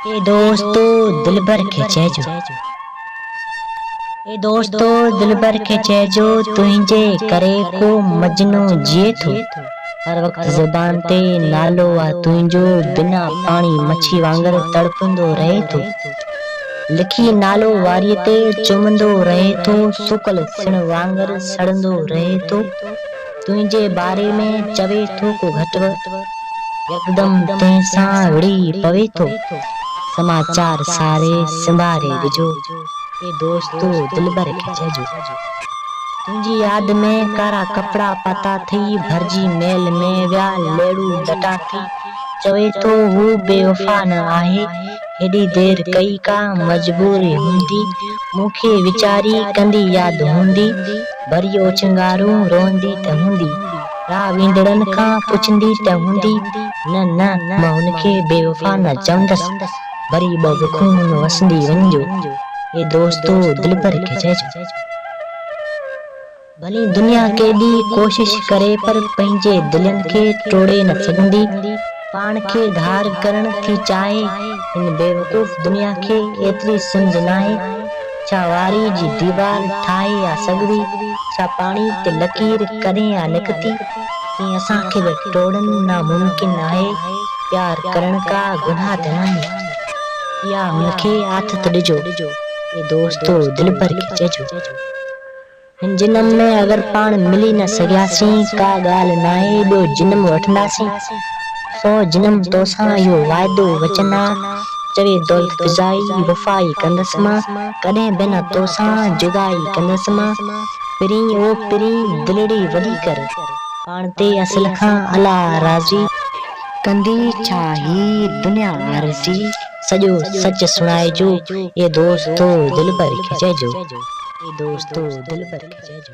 ए दोस्तो दिलबर खे चइजो, ए दोस्तो दिलबर खे चइजो तुंहिंजे करे को मजनू जिए थो। हर वक्त ज़बान ते नालो आ तुंहिंजो, बिना पानी मच्छी वांगर तड़पंदो रहे थो। लिखी नालो वारीअ ते चुमंदो रहे थो, सुकल सिण वांगर सड़ंदो रहे थो। तुंहिंजे बारे में चवे थो को घटि यकदम तंहिंसां विड़ी पवे थो। समाचार सारे संभारे विझो, ए दोस्तो दिलबर खे चइजो। तुंहिंजी याद में कारा कपड़ा पाता थी, भरजी मेल में विया लेड़ू लटा थी। चवे थो हू बेवफा न आहे, हेॾी देर कई का मजबूरी हूंदी। मूंखे वीचारी कंदी याद हूंदी, भरियो चिंगारूं रोंदी त हूंदी। राह वेंदड़नि खां पुछंदी त हूंदी, न न मां हुनखे बेवफा न चवंदसि, भरी ॿ विखूं में वसंदी वञिजो। ए दोस्तो दिलबर खे चइजो। भली दुनिया केॾी कोशिश करे पर पंहिंजे दिलनि खे टोड़े न सघंदी। पाण खे धार करण थी चाहे, हिन बेवकूफ़ दुनिया खे एतिरी सम्झ नाहे। छा वारी जी दीवार ठाहे आ सघंदी, छा पाणी ते लकीर कॾहिं आ लिखती। तीअं असांखे बि टोड़न नामुमकिन आहे, प्यार करण का गुनाह त नाहे। या हुनखे आथत ॾिजो, ए दोस्तो दिलबर खे चइजो। हिन जिनम में अगर पाण मिली न सघियासीं, का ॻाल्हि नाहे, ॿियो जिनम वठंदासीं। 100 जिनम तोसां इहो वाइदो वचन आ, चवे दौलत फिज़ाई वफ़ाई कंदसि मां, कॾहिं बि न तोसां जुदाई कंदसि मां। पिरीं ओ पिरीं दिलड़ी वॾी कर, पाण ते असल खां अला राज़ी कंदी छा ही दुनिया आरज़ी। सॼो सच सुणाइजो, ए दोस्तो दिलबर खे चइजो, ए दोस्तो दिलबर खे चइजो।